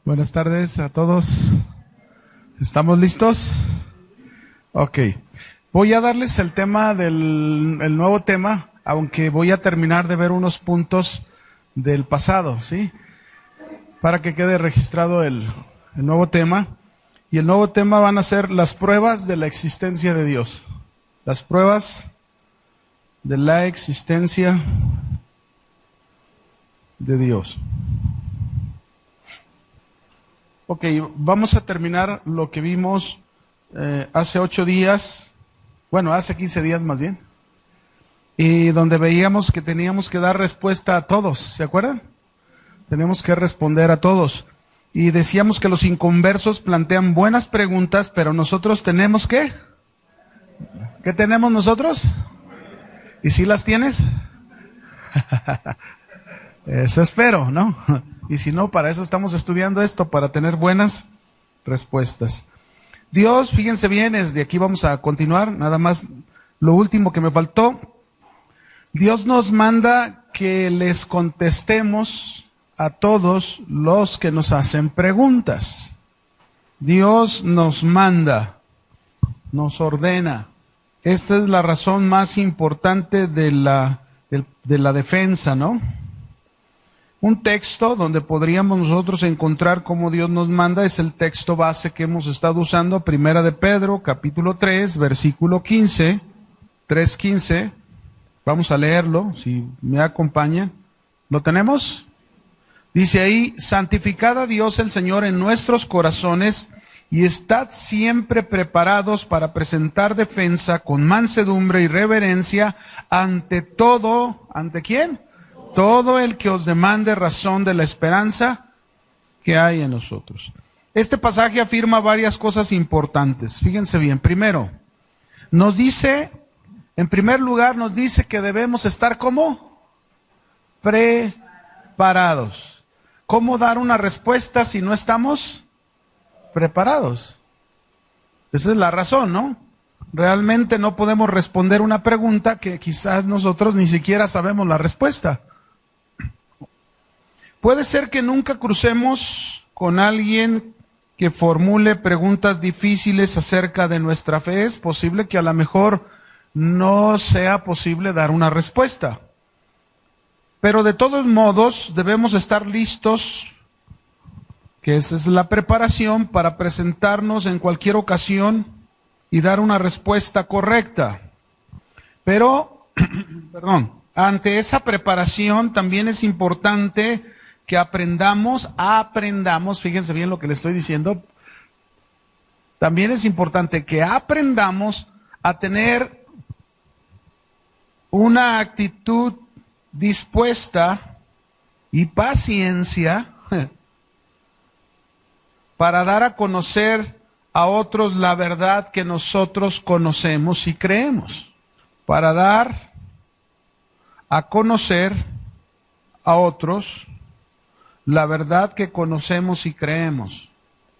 Buenas tardes a todos. ¿Estamos listos? Ok. Voy a darles el nuevo tema, aunque voy a terminar de ver unos puntos del pasado, ¿sí? Para que quede registrado el nuevo tema. Y el nuevo tema van a ser las pruebas de la existencia de Dios. Las pruebas de la existencia de Dios. Ok, vamos a terminar lo que vimos hace 8 días, bueno, hace 15 días más bien, y donde veíamos que teníamos que dar respuesta a todos, ¿se acuerdan? Tenemos que responder a todos. Y decíamos que los inconversos plantean buenas preguntas, pero nosotros tenemos ¿qué? ¿Qué tenemos nosotros? ¿Y si las tienes? Eso espero, ¿no? Y si no, para eso estamos estudiando esto, para tener buenas respuestas. Dios, fíjense bien, de aquí vamos a continuar, nada más lo último que me faltó. Dios nos manda que les contestemos a todos los que nos hacen preguntas. Dios nos manda, nos ordena. Esta es la razón más importante de la defensa, ¿no? Un texto donde podríamos nosotros encontrar cómo Dios nos manda es el texto base que hemos estado usando, Primera de Pedro, capítulo 3, versículo 15, 3:15. Vamos a leerlo, si me acompañan. ¿Lo tenemos? Dice ahí, santificad a Dios el Señor en nuestros corazones y estad siempre preparados para presentar defensa con mansedumbre y reverencia ante todo, ¿ante quién? Todo el que os demande razón de la esperanza que hay en nosotros. Este pasaje afirma varias cosas importantes. Fíjense bien. Primero, nos dice, en primer lugar, nos dice que debemos estar ¿cómo? Preparados. ¿Cómo dar una respuesta si no estamos preparados? Esa es la razón, ¿no? Realmente no podemos responder una pregunta que quizás nosotros ni siquiera sabemos la respuesta. Puede ser que nunca crucemos con alguien que formule preguntas difíciles acerca de nuestra fe. Es posible que a lo mejor no sea posible dar una respuesta. Pero de todos modos debemos estar listos, que esa es la preparación para presentarnos en cualquier ocasión y dar una respuesta correcta. Pero, ante esa preparación también es importante que aprendamos, fíjense bien lo que le estoy diciendo, también es importante que aprendamos a tener una actitud dispuesta y paciencia para dar a conocer a otros la verdad que nosotros conocemos y creemos, para dar a conocer a otros la verdad que conocemos y creemos.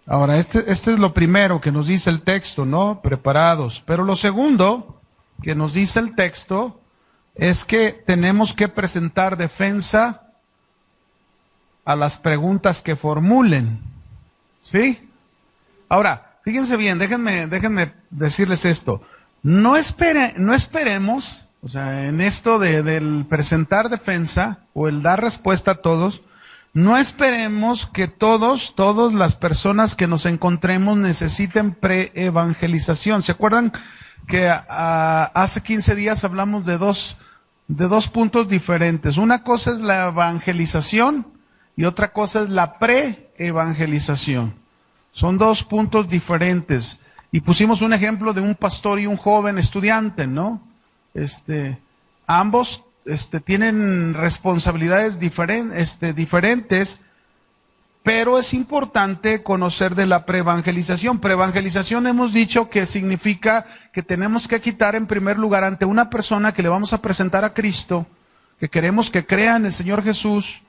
Ahora, este es lo primero que nos dice el texto, ¿no? Preparados. Pero lo segundo que nos dice el texto es que tenemos que presentar defensa a las preguntas que formulen. ¿Sí? Ahora, fíjense bien, déjenme decirles esto. No esperemos, o sea, en esto del presentar defensa o el dar respuesta a todos, no esperemos que todas las personas que nos encontremos necesiten pre-evangelización. ¿Se acuerdan que hace 15 días hablamos de dos puntos diferentes? Una cosa es la evangelización y otra cosa es la pre-evangelización. Son dos puntos diferentes. Y pusimos un ejemplo de un pastor y un joven estudiante, ¿no? Ambos tienen responsabilidades diferentes, pero es importante conocer de la preevangelización. Preevangelización hemos dicho que significa que tenemos que quitar en primer lugar ante una persona que le vamos a presentar a Cristo, que queremos que crea en el Señor Jesús,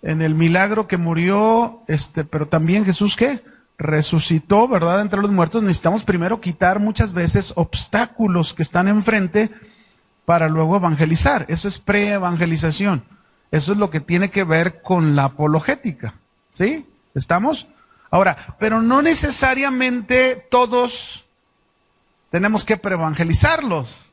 en el milagro que murió, pero también Jesús ¿qué? Resucitó, ¿verdad? Entre los muertos. Necesitamos primero quitar muchas veces obstáculos que están enfrente para luego evangelizar. Eso es pre-evangelización. Eso es lo que tiene que ver con la apologética. ¿Sí? ¿Estamos? Ahora, pero no necesariamente todos tenemos que preevangelizarlos.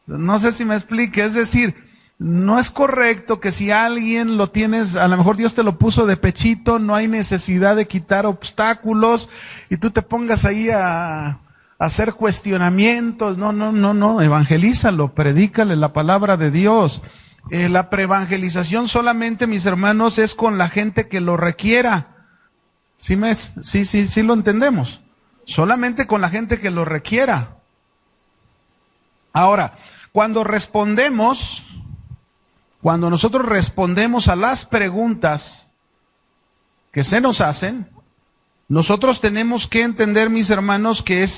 No sé si me explique, es decir, no es correcto que si alguien lo tienes, a lo mejor Dios te lo puso de pechito, no hay necesidad de quitar obstáculos y tú te pongas ahí a hacer cuestionamientos. No, evangelízalo, predícale la palabra de Dios. La preevangelización solamente, mis hermanos, es con la gente que lo requiera. Sí lo entendemos. Solamente con la gente que lo requiera. Ahora, cuando nosotros respondemos a las preguntas que se nos hacen, nosotros tenemos que entender, mis hermanos, que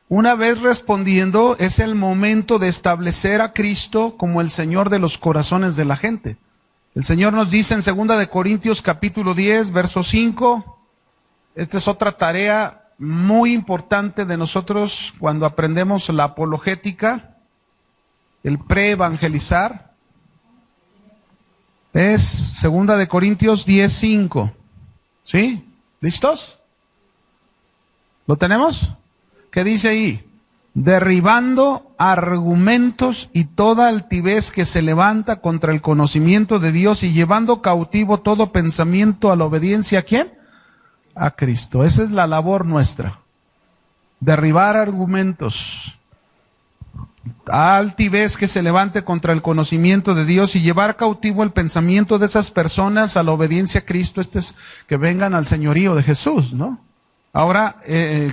una vez respondiendo, es el momento de establecer a Cristo como el Señor de los corazones de la gente. El Señor nos dice en 2 de Corintios capítulo 10, verso 5, esta es otra tarea muy importante de nosotros cuando aprendemos la apologética, el preevangelizar. Es 2 de Corintios 10, 5. ¿Sí? ¿Listos? ¿Lo tenemos? ¿Qué dice ahí? Derribando argumentos y toda altivez que se levanta contra el conocimiento de Dios y llevando cautivo todo pensamiento a la obediencia ¿a quién? A Cristo. Esa es la labor nuestra. Derribar argumentos, altivez que se levante contra el conocimiento de Dios y llevar cautivo el pensamiento de esas personas a la obediencia a Cristo, que vengan al señorío de Jesús, ¿no? Ahora,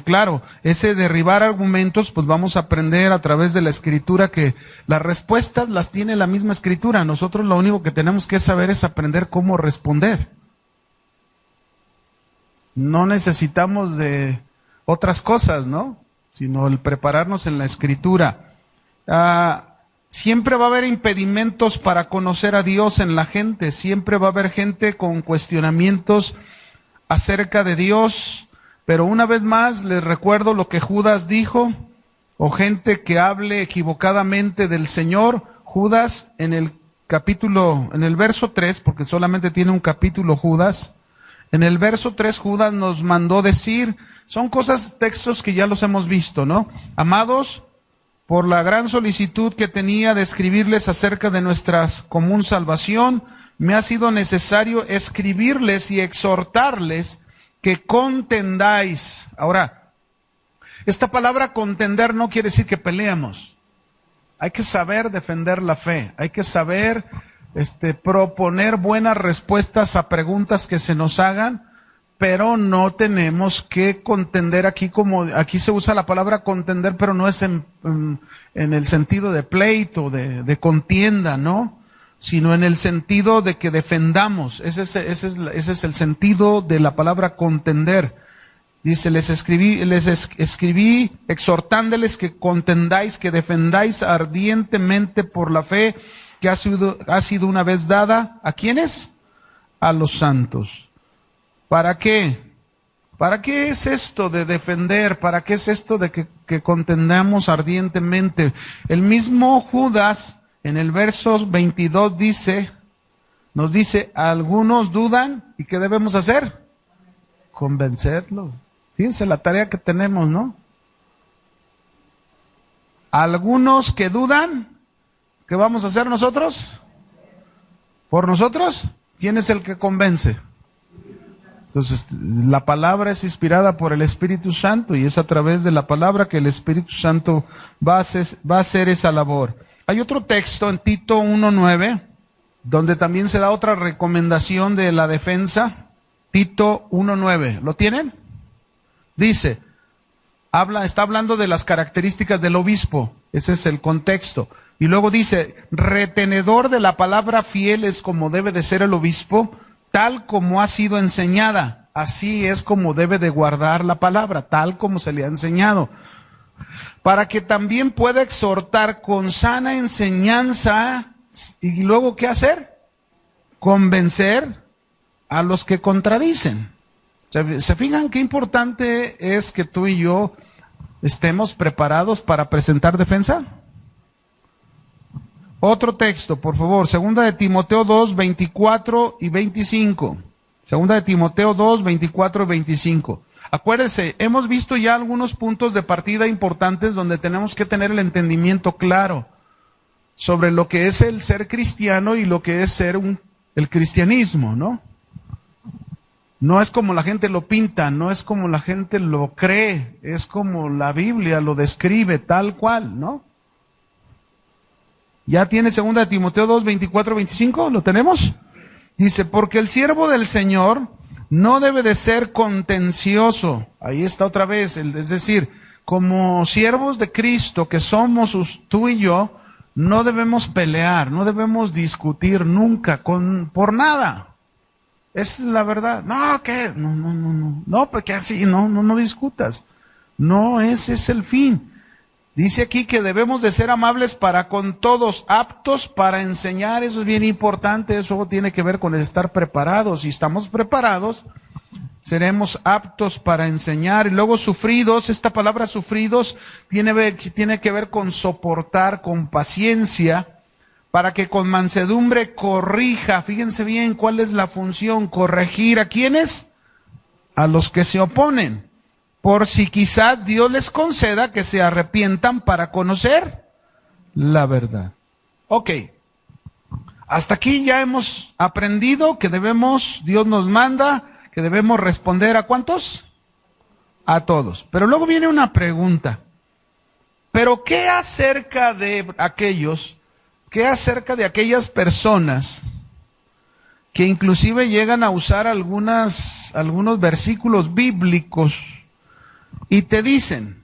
claro, ese derribar argumentos, pues vamos a aprender a través de la Escritura que las respuestas las tiene la misma Escritura. Nosotros lo único que tenemos que saber es aprender cómo responder. No necesitamos de otras cosas, ¿no? Sino el prepararnos en la Escritura. Siempre va a haber impedimentos para conocer a Dios en la gente. Siempre va a haber gente con cuestionamientos acerca de Dios. Pero una vez más les recuerdo lo que Judas dijo, o gente que hable equivocadamente del Señor. Judas en el verso 3, porque solamente tiene un capítulo Judas, en el verso 3 Judas nos mandó decir, son textos que ya los hemos visto, ¿no? Amados, por la gran solicitud que tenía de escribirles acerca de nuestra común salvación, me ha sido necesario escribirles y exhortarles que contendáis. Ahora, esta palabra contender no quiere decir que peleemos. Hay que saber defender la fe. Hay que saber proponer buenas respuestas a preguntas que se nos hagan, pero no tenemos que contender aquí aquí se usa la palabra contender, pero no es en el sentido de pleito, de contienda, ¿no? Sino en el sentido de que defendamos. Ese es el sentido de la palabra contender. Dice, les escribí exhortándoles que contendáis, que defendáis ardientemente por la fe que ha sido una vez dada, ¿a quiénes? A los santos. ¿Para qué? ¿Para qué es esto de defender? ¿Para qué es esto de que contendamos ardientemente? El mismo Judas, en el verso 22 nos dice, algunos dudan, ¿y qué debemos hacer? Convencerlos. Fíjense la tarea que tenemos, ¿no? Algunos que dudan, ¿qué vamos a hacer nosotros? ¿Por nosotros? ¿Quién es el que convence? Entonces, la palabra es inspirada por el Espíritu Santo y es a través de la palabra que el Espíritu Santo va a hacer esa labor. Hay otro texto en Tito 1:9, donde también se da otra recomendación de la defensa. Tito 1:9, ¿lo tienen? Dice, está hablando de las características del obispo, ese es el contexto. Y luego dice, retenedor de la palabra fiel es como debe de ser el obispo, tal como ha sido enseñada. Así es como debe de guardar la palabra, tal como se le ha enseñado. Para que también pueda exhortar con sana enseñanza, y luego ¿qué hacer? Convencer a los que contradicen. ¿Se fijan qué importante es que tú y yo estemos preparados para presentar defensa? Otro texto, por favor, 2 de Timoteo 2, 24 y 25. Segunda de Timoteo 2, 24 y 25. Acuérdese, hemos visto ya algunos puntos de partida importantes donde tenemos que tener el entendimiento claro sobre lo que es el ser cristiano y lo que es ser el cristianismo, ¿no? No es como la gente lo pinta, no es como la gente lo cree, es como la Biblia lo describe tal cual, ¿no? ¿Ya tiene segunda de Timoteo 2, 24, 25? ¿Lo tenemos? Dice, porque el siervo del Señor no debe de ser contencioso. Ahí está otra vez, es decir, como siervos de Cristo que somos tú y yo, no debemos pelear, no debemos discutir nunca por nada. Es la verdad. No, ¿qué? No, porque así, no discutas. No, ese es el fin. Dice aquí que debemos de ser amables para con todos, aptos para enseñar. Eso es bien importante, eso tiene que ver con el estar preparados. Si estamos preparados, seremos aptos para enseñar. Y luego sufridos, esta palabra sufridos tiene que ver con soportar, con paciencia, para que con mansedumbre corrija. Fíjense bien cuál es la función, corregir ¿a quiénes? A los que se oponen. Por si quizá Dios les conceda que se arrepientan para conocer la verdad. Ok, hasta aquí ya hemos aprendido que Dios nos manda, que debemos responder ¿a cuántos? A todos. Pero luego viene una pregunta. ¿Pero qué acerca de aquellas personas que inclusive llegan a usar algunos versículos bíblicos y te dicen,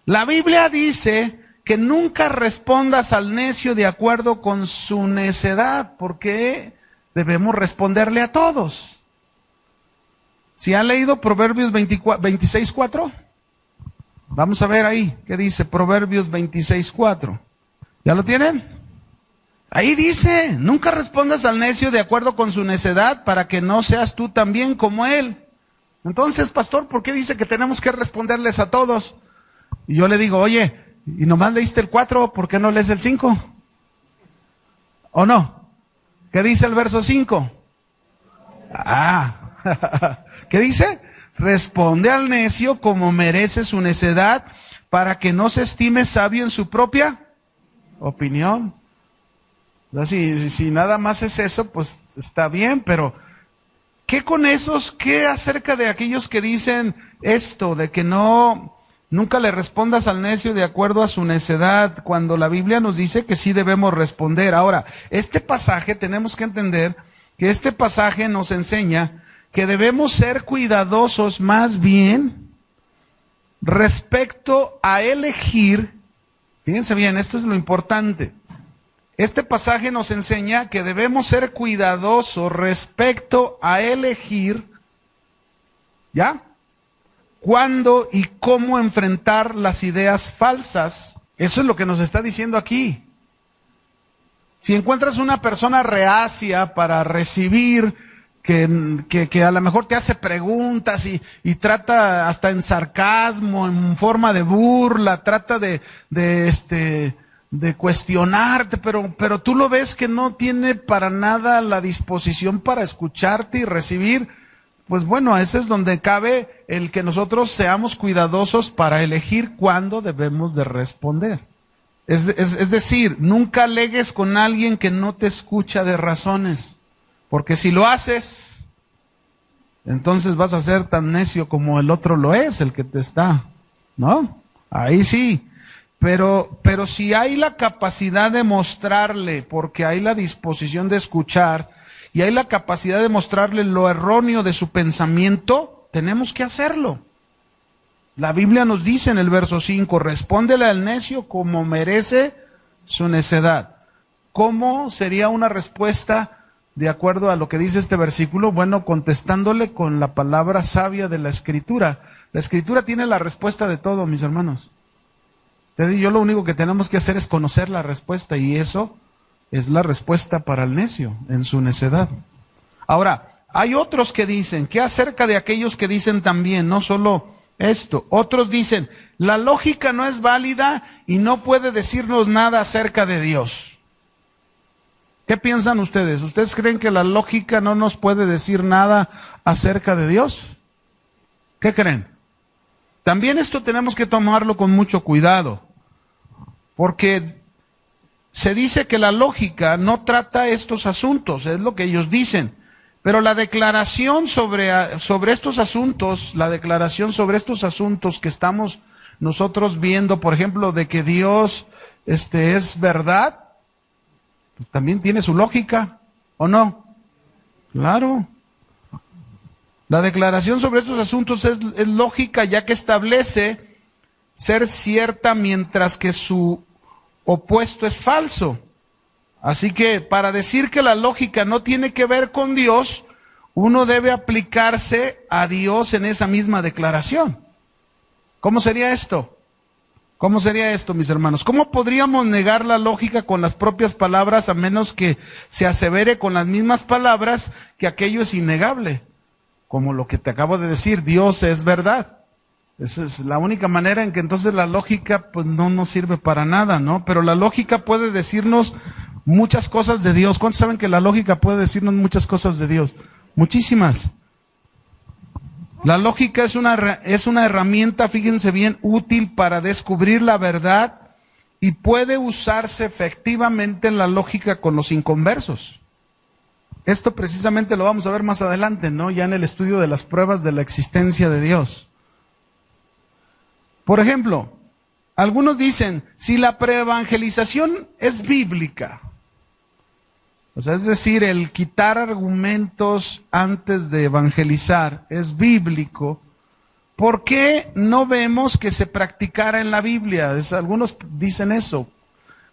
la Biblia dice que nunca respondas al necio de acuerdo con su necedad, porque debemos responderle a todos? ¿Si han leído Proverbios 26:4? Vamos a ver ahí, ¿qué dice Proverbios 26:4? ¿Ya lo tienen? Ahí dice, nunca respondas al necio de acuerdo con su necedad, para que no seas tú también como él. Entonces, pastor, ¿por qué dice que tenemos que responderles a todos? Y yo le digo, oye, ¿y nomás leíste el 4? ¿Por qué no lees el 5? ¿O no? ¿Qué dice el verso 5? ¿Qué dice? Responde al necio como merece su necedad, para que no se estime sabio en su propia opinión. O sea, si nada más es eso, pues está bien, pero ¿qué con esos? ¿Qué acerca de aquellos que dicen esto, de que nunca le respondas al necio de acuerdo a su necedad, cuando la Biblia nos dice que sí debemos responder? Ahora, este pasaje, tenemos que entender que este pasaje nos enseña que debemos ser cuidadosos más bien respecto a elegir. Fíjense bien, esto es lo importante. Este pasaje nos enseña que debemos ser cuidadosos respecto a elegir, ¿ya? Cuándo y cómo enfrentar las ideas falsas. Eso es lo que nos está diciendo aquí. Si encuentras una persona reacia para recibir, que a lo mejor te hace preguntas y trata hasta en sarcasmo, en forma de burla, trata de cuestionarte, pero tú lo ves que no tiene para nada la disposición para escucharte y recibir, pues bueno, ese es donde cabe el que nosotros seamos cuidadosos para elegir cuándo debemos de responder. Es decir, nunca alegues con alguien que no te escucha de razones, porque si lo haces, entonces vas a ser tan necio como el otro lo es, el que te está, ¿no? Ahí sí. Pero si hay la capacidad de mostrarle, porque hay la disposición de escuchar, y hay la capacidad de mostrarle lo erróneo de su pensamiento, tenemos que hacerlo. La Biblia nos dice en el verso 5, respóndele al necio como merece su necedad. ¿Cómo sería una respuesta de acuerdo a lo que dice este versículo? Bueno, contestándole con la palabra sabia de la Escritura. La Escritura tiene la respuesta de todo, mis hermanos. Yo lo único que tenemos que hacer es conocer la respuesta, y eso es la respuesta para el necio en su necedad. Ahora, hay otros que dicen, ¿qué acerca de aquellos que dicen también, no solo esto? Otros dicen, la lógica no es válida y no puede decirnos nada acerca de Dios. ¿Qué piensan ustedes? ¿Ustedes creen que la lógica no nos puede decir nada acerca de Dios? ¿Qué creen? También esto tenemos que tomarlo con mucho cuidado, porque se dice que la lógica no trata estos asuntos, es lo que ellos dicen, pero la declaración sobre estos asuntos, que estamos nosotros viendo, por ejemplo, de que Dios es verdad, pues también tiene su lógica, ¿o no? Claro. La declaración sobre estos asuntos es lógica, ya que establece ser cierta mientras que su opuesto es falso. Así que para decir que la lógica no tiene que ver con Dios, uno debe aplicarse a Dios en esa misma declaración. ¿Cómo sería esto? ¿Cómo sería esto, mis hermanos? ¿Cómo podríamos negar la lógica con las propias palabras a menos que se asevere con las mismas palabras que aquello es innegable? Como lo que te acabo de decir, Dios es verdad. Esa es la única manera en que entonces la lógica pues no nos sirve para nada, ¿no? Pero la lógica puede decirnos muchas cosas de Dios. ¿Cuántos saben que la lógica puede decirnos muchas cosas de Dios? Muchísimas. La lógica es una herramienta, fíjense bien, útil para descubrir la verdad y puede usarse efectivamente en la lógica con los inconversos. Esto precisamente lo vamos a ver más adelante, ¿no? Ya en el estudio de las pruebas de la existencia de Dios. Por ejemplo, algunos dicen, si la preevangelización es bíblica, o sea, es decir, el quitar argumentos antes de evangelizar es bíblico, ¿por qué no vemos que se practicara en la Biblia? Algunos dicen eso,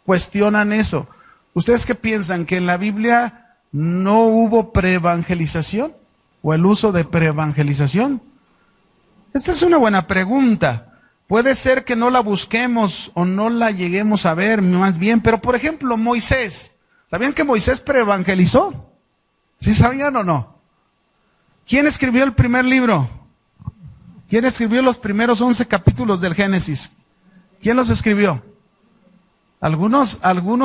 cuestionan eso. ¿Ustedes qué piensan? ¿Que en la Biblia no hubo preevangelización o el uso de preevangelización? Esta es una buena pregunta. Puede ser que no la busquemos o no la lleguemos a ver más bien, pero por ejemplo Moisés, ¿sabían que Moisés preevangelizó? ¿Sí sabían o no? ¿Quién escribió el primer libro? ¿Quién escribió los primeros 11 capítulos del Génesis? ¿Quién los escribió? Algunos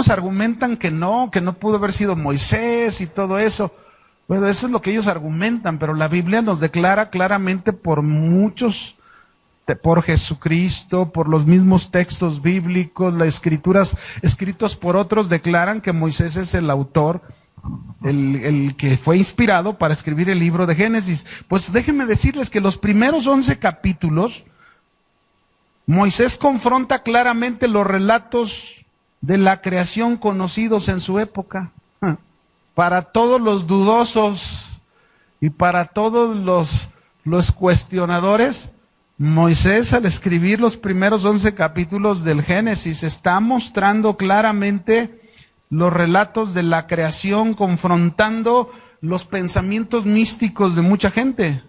argumentan que no pudo haber sido Moisés y todo eso. Bueno, eso es lo que ellos argumentan, pero la Biblia nos declara claramente por Jesucristo, por los mismos textos bíblicos, las escrituras escritos por otros declaran que Moisés es el autor, el que fue inspirado para escribir el libro de Génesis. Pues déjenme decirles que los primeros 11 capítulos, Moisés confronta claramente los relatos de la creación conocidos en su época. Para todos los dudosos y para todos los cuestionadores, Moisés, al escribir los primeros 11 capítulos del Génesis, está mostrando claramente los relatos de la creación, confrontando los pensamientos místicos de mucha gente.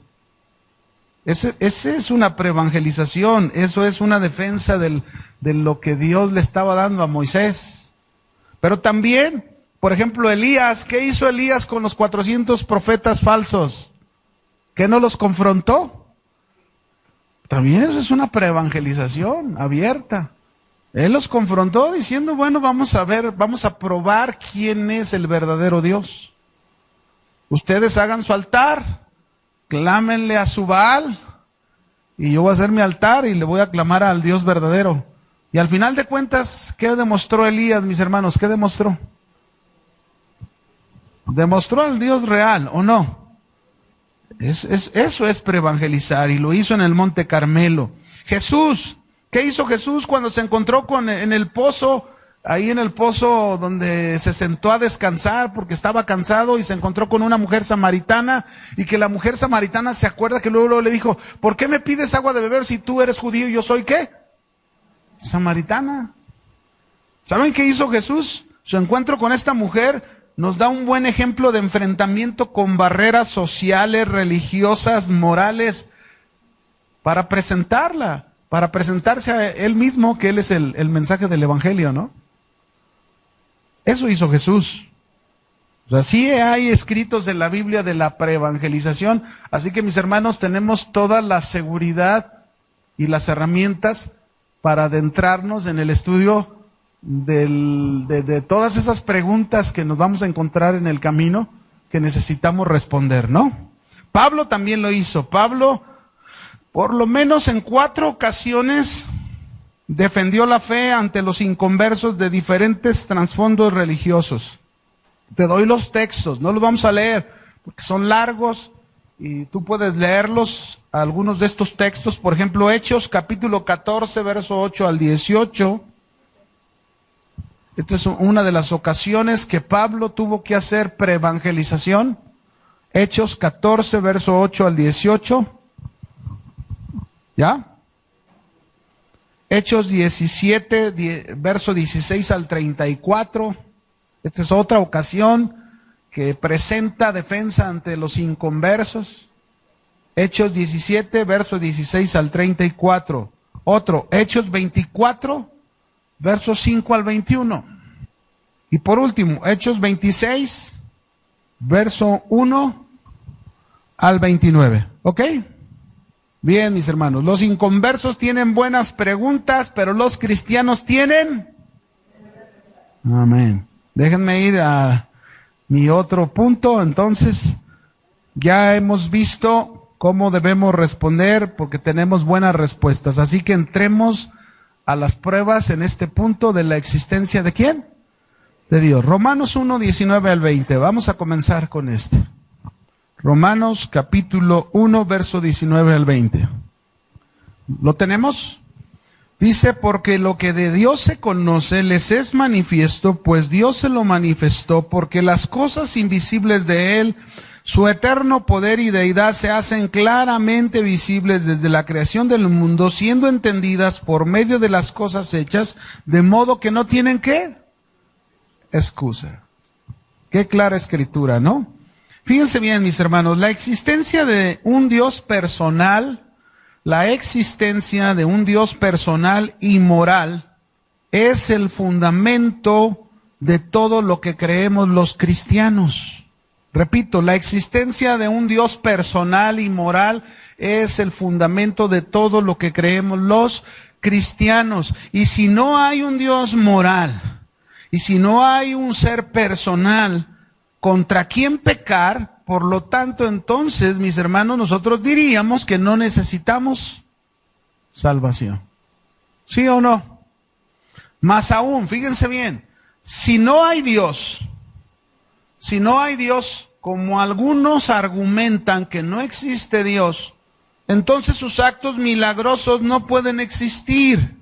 Ese es una preevangelización, eso es una defensa de lo que Dios le estaba dando a Moisés. Pero también, por ejemplo, Elías, ¿qué hizo Elías con los 400 profetas falsos? ¿Que no los confrontó? También eso es una preevangelización abierta. Él los confrontó diciendo, bueno, vamos a probar quién es el verdadero Dios. Ustedes hagan su altar, clámenle a su Baal, y yo voy a hacer mi altar y le voy a clamar al Dios verdadero. Y al final de cuentas, ¿qué demostró Elías, mis hermanos? ¿Qué demostró? Demostró al Dios real, ¿o no? Eso es preevangelizar, y lo hizo en el Monte Carmelo. Jesús, ¿qué hizo Jesús cuando se encontró en el pozo? Ahí en el pozo donde se sentó a descansar porque estaba cansado y se encontró con una mujer samaritana, y que la mujer samaritana se acuerda que luego le dijo, ¿por qué me pides agua de beber si tú eres judío y yo soy qué? Samaritana. ¿Saben qué hizo Jesús? Su encuentro con esta mujer nos da un buen ejemplo de enfrentamiento con barreras sociales, religiosas, morales, para presentarse a Él mismo, que Él es el mensaje del Evangelio, ¿no? Eso hizo Jesús. O sea, sí hay escritos en la Biblia de la preevangelización, así que mis hermanos, tenemos toda la seguridad y las herramientas para adentrarnos en el estudio de todas esas preguntas que nos vamos a encontrar en el camino que necesitamos responder, ¿no? Pablo también lo hizo. Pablo, por lo menos en 4 ocasiones, defendió la fe ante los inconversos de diferentes trasfondos religiosos. Te doy los textos, no los vamos a leer, porque son largos, y tú puedes leerlos, algunos de estos textos. Por ejemplo, Hechos capítulo 14, verso 8 al 18. Esta es una de las ocasiones que Pablo tuvo que hacer preevangelización. Hechos 14, verso 8 al 18. ¿Ya? Hechos 17, verso 16 al 34. Esta es otra ocasión que presenta defensa ante los inconversos. Hechos 17, verso 16 al 34. Otro, Hechos 24, versos 5 al 21. Y por último, Hechos 26, verso 1 al 29. ¿Ok? Bien, mis hermanos, los inconversos tienen buenas preguntas, pero los cristianos tienen... Amén. Déjenme ir a mi otro punto. Entonces, ya hemos visto cómo debemos responder porque tenemos buenas respuestas. Así que entremos a las pruebas en este punto de la existencia ¿de quién? De Dios. Romanos 1, 19 al 20. Vamos a comenzar con este. Romanos capítulo 1, verso 19 al 20. ¿Lo tenemos? Dice, porque lo que de Dios se conoce les es manifiesto, pues Dios se lo manifestó, porque las cosas invisibles de Él, su eterno poder y deidad se hacen claramente visibles desde la creación del mundo, siendo entendidas por medio de las cosas hechas, de modo que no tienen ¿qué? Excusa. Qué clara escritura, ¿no? Fíjense bien, mis hermanos, la existencia de un Dios personal, la existencia de un Dios personal y moral es el fundamento de todo lo que creemos los cristianos. Repito, la existencia de un Dios personal y moral es el fundamento de todo lo que creemos los cristianos. Y si no hay un Dios moral, y si no hay un ser personal contra quien pecar, por lo tanto, entonces, mis hermanos, nosotros diríamos que no necesitamos salvación. ¿Sí o no? Más aún, fíjense bien, si no hay Dios, como algunos argumentan que no existe Dios, entonces sus actos milagrosos no pueden existir.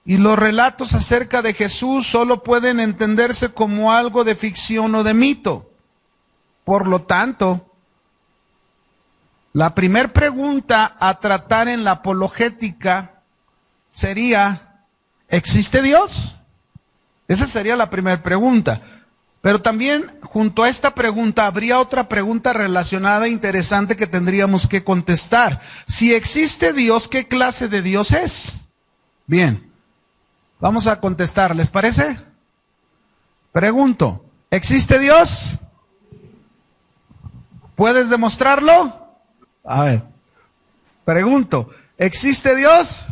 Y los relatos acerca de Jesús solo pueden entenderse como algo de ficción o de mito. Por lo tanto, la primer pregunta a tratar en la apologética sería, ¿existe Dios? Esa sería la primera pregunta. Pero también, junto a esta pregunta, habría otra pregunta relacionada interesante que tendríamos que contestar. Si existe Dios, ¿qué clase de Dios es? Bien, vamos a contestar, ¿les parece? Pregunto, ¿existe Dios? ¿Puedes demostrarlo? A ver, pregunto, ¿existe Dios?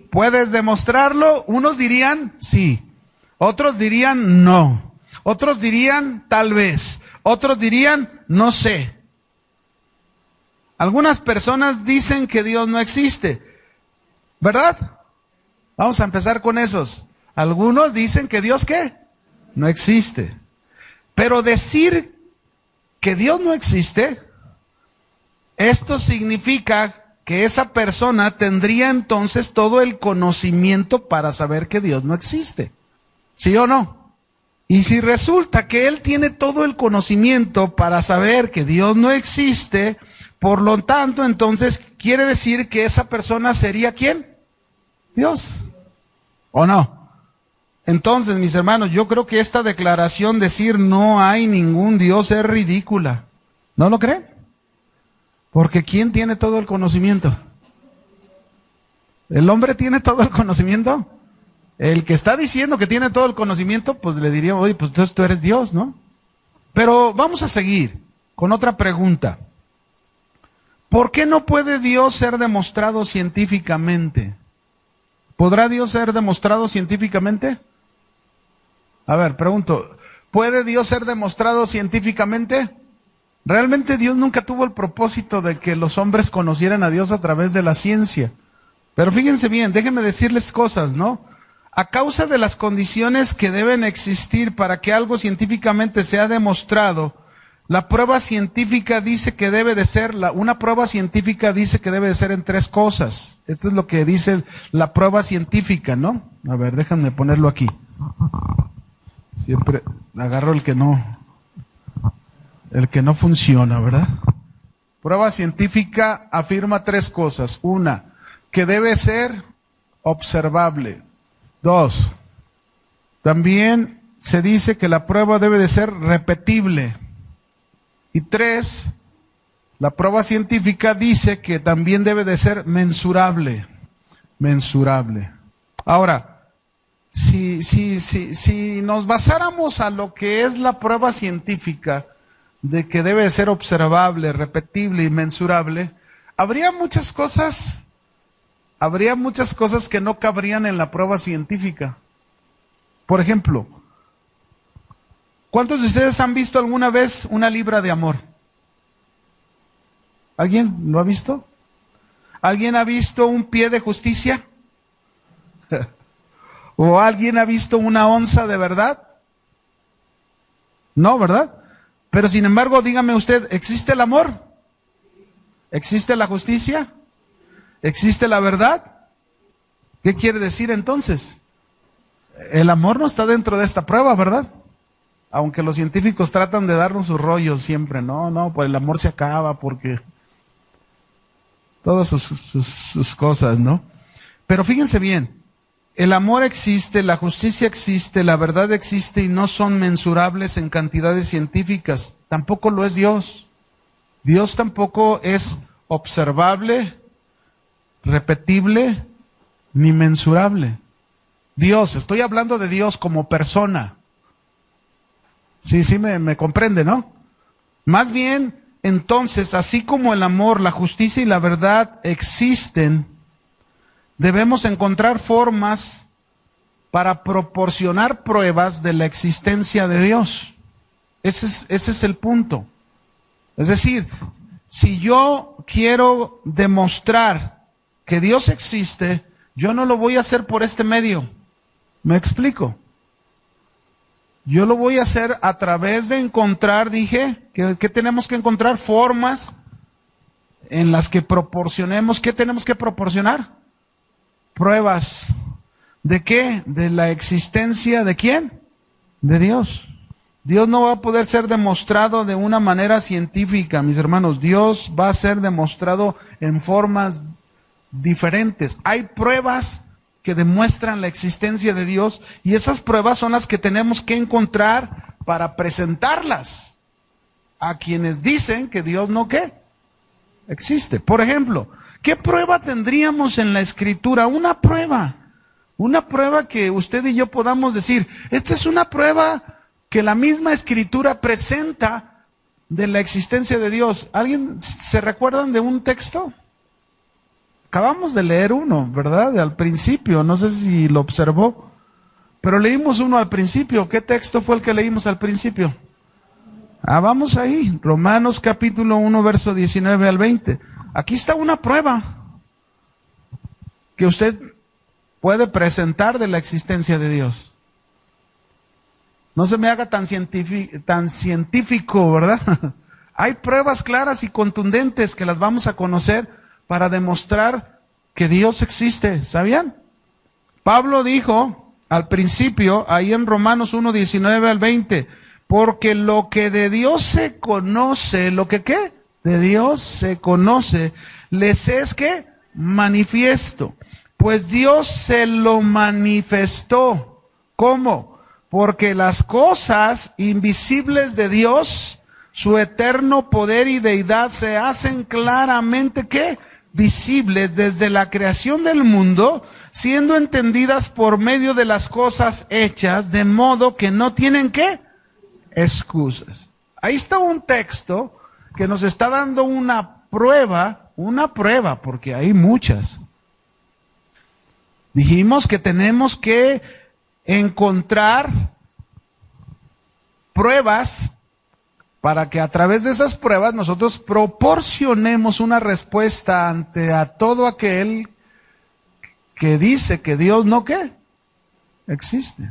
¿Puedes demostrarlo? Unos dirían sí, otros dirían no, otros dirían tal vez, otros dirían no sé. Algunas personas dicen que Dios no existe, ¿verdad? Vamos a empezar con esos. Algunos dicen que Dios ¿qué? No existe. Pero decir que Dios no existe, esto significa que esa persona tendría entonces todo el conocimiento para saber que Dios no existe. ¿Sí o no? Y si resulta que él tiene todo el conocimiento para saber que Dios no existe, por lo tanto, entonces quiere decir que esa persona sería ¿quién? Dios. ¿O no? Entonces, mis hermanos, yo creo que esta declaración, decir no hay ningún Dios, es ridícula. ¿No lo creen? Porque ¿quién tiene todo el conocimiento? ¿El hombre tiene todo el conocimiento? El que está diciendo que tiene todo el conocimiento, pues le diría, oye, pues entonces tú eres Dios, ¿no? Pero vamos a seguir con otra pregunta. ¿Por qué no puede Dios ser demostrado científicamente? ¿Podrá Dios ser demostrado científicamente? A ver, pregunto, ¿puede Dios ser demostrado científicamente? Realmente Dios nunca tuvo el propósito de que los hombres conocieran a Dios a través de la ciencia. Pero fíjense bien, déjenme decirles cosas, ¿no? A causa de las condiciones que deben existir para que algo científicamente sea demostrado, la prueba científica dice que debe de ser, una prueba científica dice que debe de ser en tres cosas. Esto es lo que dice la prueba científica, ¿no? A ver, déjenme ponerlo aquí. Siempre agarro el que no funciona, ¿verdad? Prueba científica afirma tres cosas. Una, que debe ser observable. Dos, también se dice que la prueba debe de ser repetible. Y tres, la prueba científica dice que también debe de ser mensurable. Mensurable. Ahora, si nos basáramos a lo que es la prueba científica, de que debe de ser observable, repetible y mensurable, habría muchas cosas que no cabrían en la prueba científica. Por ejemplo, ¿cuántos de ustedes han visto alguna vez una libra de amor? ¿Alguien lo ha visto? ¿Alguien ha visto un pie de justicia? ¿O alguien ha visto una onza de verdad? No, ¿verdad? Pero sin embargo, dígame usted, ¿existe el amor? ¿Existe la justicia? ¿Existe la verdad? ¿Qué quiere decir entonces? El amor no está dentro de esta prueba, ¿verdad? Aunque los científicos tratan de darnos sus rollos siempre. No, pues el amor se acaba porque... todas sus cosas, ¿no? Pero fíjense bien, el amor existe, la justicia existe, la verdad existe y no son mensurables en cantidades científicas. Tampoco lo es Dios. Dios tampoco es observable, repetible, ni mensurable. Dios, estoy hablando de Dios como persona. Sí, me comprende, ¿no? Más bien, entonces, así como el amor, la justicia y la verdad existen, debemos encontrar formas para proporcionar pruebas de la existencia de Dios. Ese es el punto. Es decir, si yo quiero demostrar que Dios existe, yo no lo voy a hacer por este medio. ¿Me explico? Yo lo voy a hacer a través de encontrar, que tenemos que encontrar formas en las que proporcionemos. ¿Qué tenemos que proporcionar? Pruebas. ¿De qué? De la existencia ¿de quién? De Dios. Dios no va a poder ser demostrado de una manera científica, mis hermanos. Dios va a ser demostrado en formas diferentes. Hay pruebas que demuestran la existencia de Dios y esas pruebas son las que tenemos que encontrar para presentarlas a quienes dicen que Dios no ¿qué? Existe. Por ejemplo, ¿qué prueba tendríamos en la Escritura? Una prueba que usted y yo podamos decir, esta es una prueba que la misma Escritura presenta de la existencia de Dios. ¿Alguien se recuerdan de un texto? Acabamos de leer uno, ¿verdad? Al principio, no sé si lo observó, pero leímos uno al principio. ¿Qué texto fue el que leímos al principio? Vamos ahí, Romanos capítulo 1, verso 19 al 20. Aquí está una prueba que usted puede presentar de la existencia de Dios. No se me haga tan científico, ¿verdad? Hay pruebas claras y contundentes que las vamos a conocer para demostrar que Dios existe. ¿Sabían? Pablo dijo al principio, ahí en Romanos 1, 19 al 20, porque lo que de Dios se conoce, ¿lo que qué? De Dios se conoce, les es ¿qué? Manifiesto. Pues Dios se lo manifestó. ¿Cómo? Porque las cosas invisibles de Dios, su eterno poder y deidad, se hacen claramente ¿qué? Visibles desde la creación del mundo, siendo entendidas por medio de las cosas hechas, de modo que no tienen ¿qué? Excusas. Ahí está un texto que nos está dando una prueba, porque hay muchas. Dijimos que tenemos que encontrar pruebas para que a través de esas pruebas nosotros proporcionemos una respuesta ante a todo aquel que dice que Dios no ¿qué? Existe.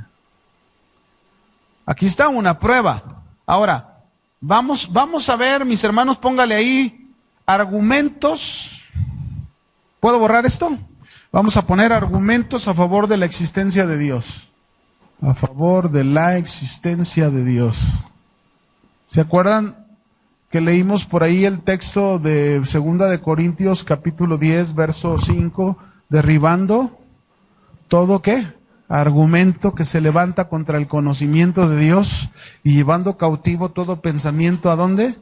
Aquí está una prueba. Ahora, vamos a ver, mis hermanos, póngale ahí argumentos. ¿Puedo borrar esto? Vamos a poner argumentos a favor de la existencia de Dios. A favor de la existencia de Dios. ¿Se acuerdan que leímos por ahí el texto de 2 de Corintios capítulo 10, verso 5, derribando todo ¿qué? Argumento que se levanta contra el conocimiento de Dios y llevando cautivo todo pensamiento ¿a dónde?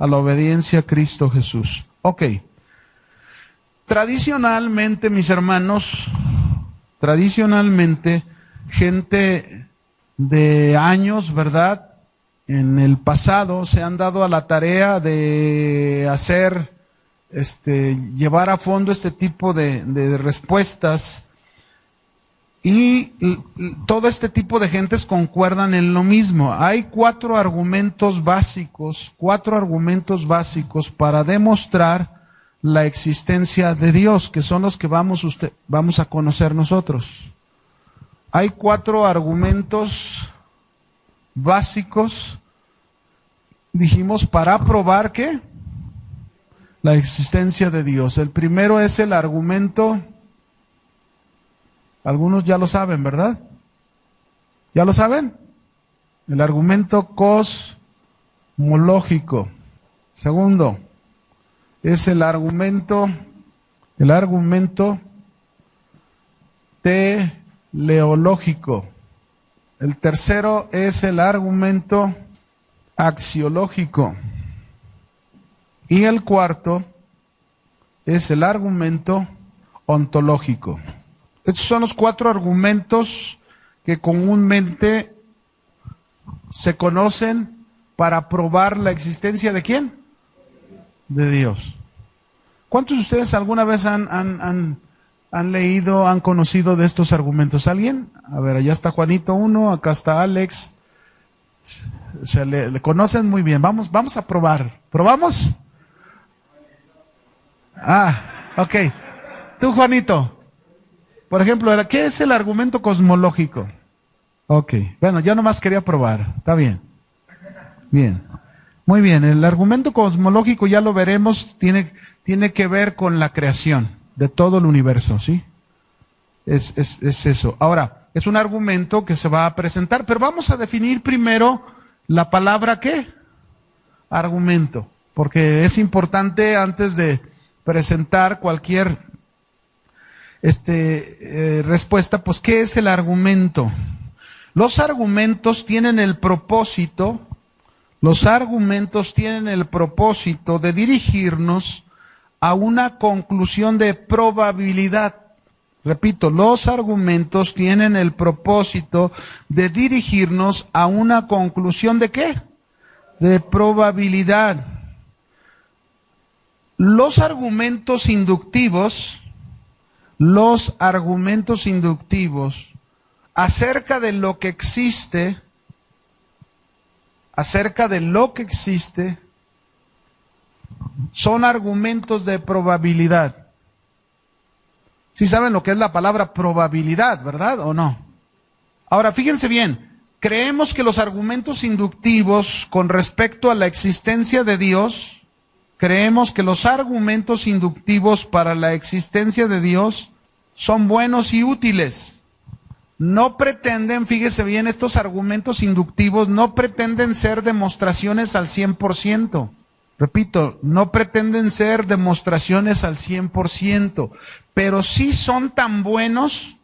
A la obediencia a Cristo Jesús. Ok. Tradicionalmente, mis hermanos, gente de años, ¿verdad? En el pasado se han dado a la tarea de hacer, llevar a fondo este tipo de respuestas, y todo este tipo de gentes concuerdan en lo mismo. Hay cuatro argumentos básicos para demostrar la existencia de Dios, que son los que vamos a conocer nosotros. Hay cuatro argumentos básicos, dijimos, para probar ¿qué? La existencia de Dios. El primero es el argumento, algunos ya lo saben, ¿verdad? ¿Ya lo saben? El argumento cosmológico. Segundo, es el argumento teleológico. El tercero es el argumento axiológico. Y el cuarto es el argumento ontológico. Estos son los cuatro argumentos que comúnmente se conocen para probar la existencia ¿de quién? De Dios. ¿Cuántos de ustedes alguna vez han leído, han conocido de estos argumentos? ¿Alguien? A ver, allá está Juanito uno, acá está Alex. Se le conocen muy bien. Vamos a probar. ¿Probamos? Ok. Tú, Juanito. Por ejemplo, ¿qué es el argumento cosmológico? Ok. Bueno, yo nomás quería probar. Está bien. Bien. Muy bien. El argumento cosmológico, ya lo veremos, tiene que ver con la creación de todo el universo, ¿sí? Es eso. Ahora, es un argumento que se va a presentar, pero vamos a definir primero la palabra ¿qué? Argumento. Porque es importante antes de presentar cualquier respuesta, pues ¿qué es el argumento? Los argumentos tienen el propósito de dirigirnos a una conclusión de probabilidad. Repito, los argumentos tienen el propósito de dirigirnos a una conclusión ¿de qué? De probabilidad. Los argumentos inductivos acerca de lo que existe, son argumentos de probabilidad. ¿Sí saben lo que es la palabra probabilidad, verdad o no? Ahora, fíjense bien, creemos que los argumentos inductivos con respecto a la existencia de Dios, creemos que los argumentos inductivos para la existencia de Dios son buenos y útiles. No pretenden, fíjese bien, estos argumentos inductivos no pretenden ser demostraciones al 100%. Repito, no pretenden ser demostraciones al 100%, pero sí son tan buenos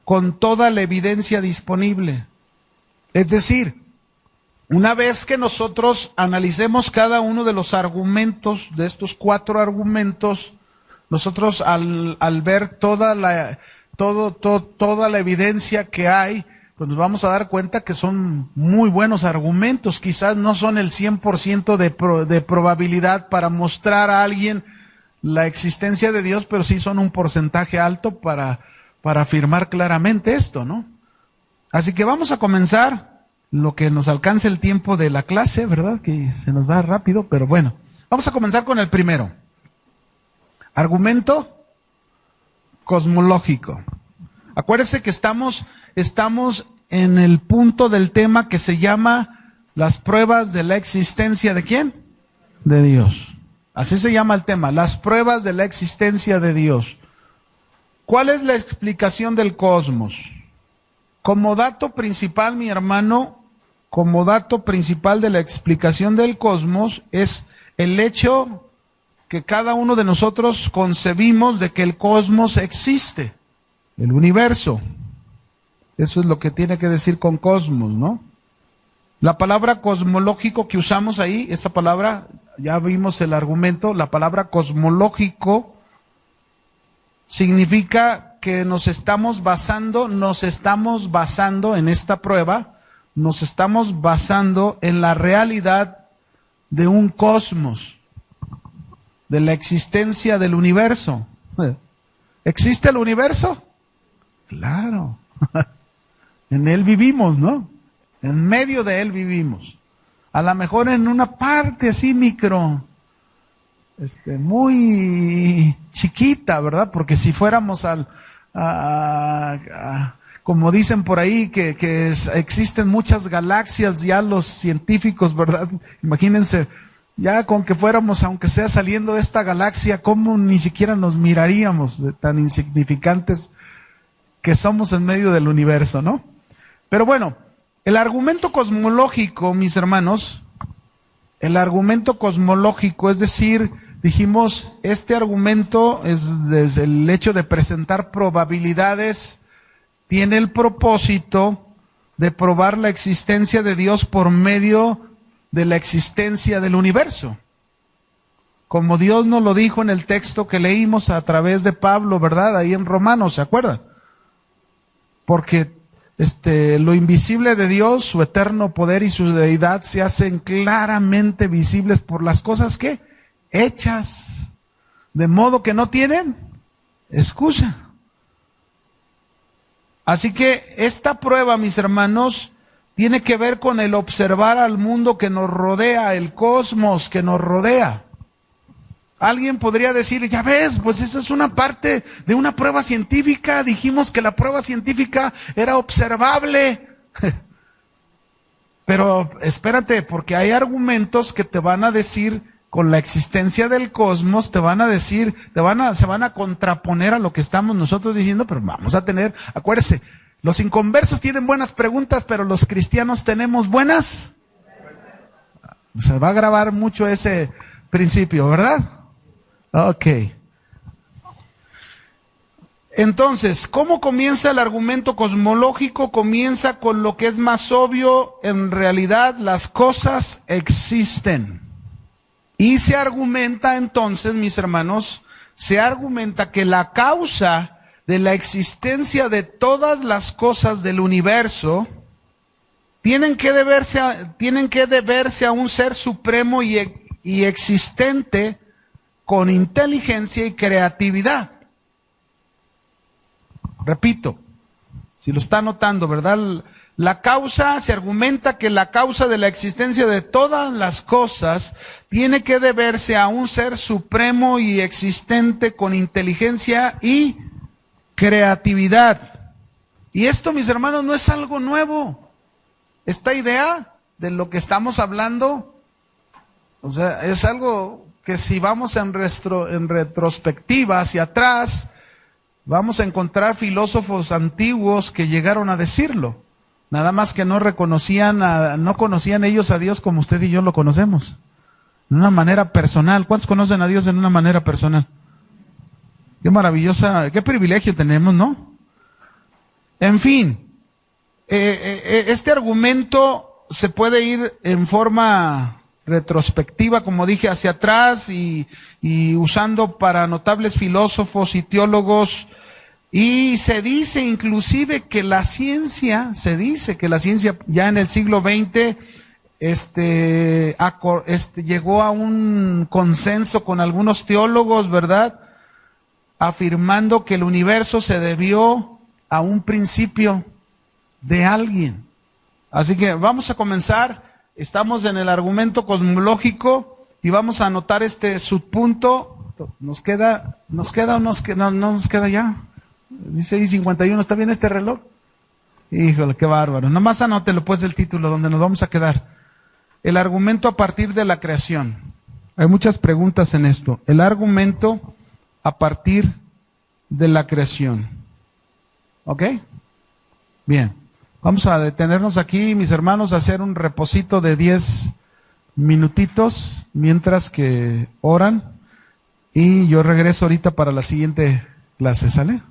con toda la evidencia disponible. Es decir, una vez que nosotros analicemos cada uno de los argumentos, de estos cuatro argumentos, nosotros al ver toda la evidencia que hay, pues nos vamos a dar cuenta que son muy buenos argumentos. Quizás no son el 100% de probabilidad para mostrar a alguien la existencia de Dios, pero sí son un porcentaje alto para afirmar claramente esto, ¿no? Así que vamos a comenzar lo que nos alcance el tiempo de la clase, ¿verdad? Que se nos va rápido, pero bueno. Vamos a comenzar con el primero. Argumento cosmológico. Acuérdense que estamos en el punto del tema que se llama las pruebas de la existencia ¿de quién? De Dios. Así se llama el tema, las pruebas de la existencia de Dios. ¿Cuál es la explicación del cosmos? Como dato principal, mi hermano, como dato principal de la explicación del cosmos es el hecho que cada uno de nosotros concebimos de que el cosmos existe, el universo. Eso es lo que tiene que decir con cosmos, ¿no? La palabra cosmológico que usamos ahí, esa palabra, ya vimos el argumento, la palabra cosmológico significa que nos estamos basando en esta prueba, nos estamos basando en la realidad de un cosmos, de la existencia del universo. ¿Existe el universo? Claro. En él vivimos, ¿no? En medio de él vivimos. A lo mejor en una parte así micro, muy chiquita, ¿verdad? Porque si fuéramos como dicen por ahí, que existen muchas galaxias, ya los científicos, ¿verdad? Imagínense, ya con que fuéramos, aunque sea saliendo de esta galaxia, ¿cómo ni siquiera nos miraríamos de tan insignificantes que somos en medio del universo, ¿no? Pero bueno, el argumento cosmológico, mis hermanos, el argumento cosmológico, es decir, dijimos, este argumento es desde el hecho de presentar probabilidades, tiene el propósito de probar la existencia de Dios por medio de la existencia del universo. Como Dios nos lo dijo en el texto que leímos a través de Pablo, ¿verdad? Ahí en Romanos, ¿se acuerdan? Porque lo invisible de Dios, su eterno poder y su deidad se hacen claramente visibles por las cosas que hechas, de modo que no tienen excusa. Así que esta prueba, mis hermanos, tiene que ver con el observar al mundo que nos rodea, el cosmos que nos rodea. Alguien podría decir, ya ves, pues esa es una parte de una prueba científica. Dijimos que la prueba científica era observable. Pero espérate, porque hay argumentos que te van a decir, con la existencia del cosmos, te van a decir, se van a contraponer a lo que estamos nosotros diciendo, pero vamos a tener, acuérdese, los inconversos tienen buenas preguntas, pero los cristianos tenemos buenas. Se va a grabar mucho ese principio, ¿verdad? Ok. Entonces, ¿cómo comienza el argumento cosmológico? Comienza con lo que es más obvio. En realidad, las cosas existen. Y se argumenta entonces, mis hermanos, se argumenta que la causa de la existencia de todas las cosas del universo tienen que deberse a un ser supremo y existente, con inteligencia y creatividad. Repito, si lo está notando, ¿verdad? Se argumenta que la causa de la existencia de todas las cosas tiene que deberse a un ser supremo y existente con inteligencia y creatividad. Y esto, mis hermanos, no es algo nuevo. Esta idea de lo que estamos hablando, o sea, es algo que si vamos en retrospectiva hacia atrás, vamos a encontrar filósofos antiguos que llegaron a decirlo. Nada más que no conocían ellos a Dios como usted y yo lo conocemos. De una manera personal. ¿Cuántos conocen a Dios en una manera personal? Qué maravillosa, qué privilegio tenemos, ¿no? En fin, este argumento se puede ir en forma retrospectiva, como dije, hacia atrás y usando para notables filósofos y teólogos. Y se dice inclusive que la ciencia ya en el siglo XX llegó a un consenso con algunos teólogos, ¿verdad? Afirmando que el universo se debió a un principio de alguien. Así que vamos a comenzar. Estamos en el argumento cosmológico y vamos a anotar este subpunto. ¿Nos queda o no nos queda ya? Dice ahí 51, ¿está bien este reloj? Híjole, qué bárbaro. Nomás anótelo pues el título donde nos vamos a quedar. El argumento a partir de la creación. Hay muchas preguntas en esto. El argumento a partir de la creación. ¿Ok? Bien. Vamos a detenernos aquí, mis hermanos, a hacer un reposito de 10 minutitos mientras que oran. Y yo regreso ahorita para la siguiente clase, ¿sale?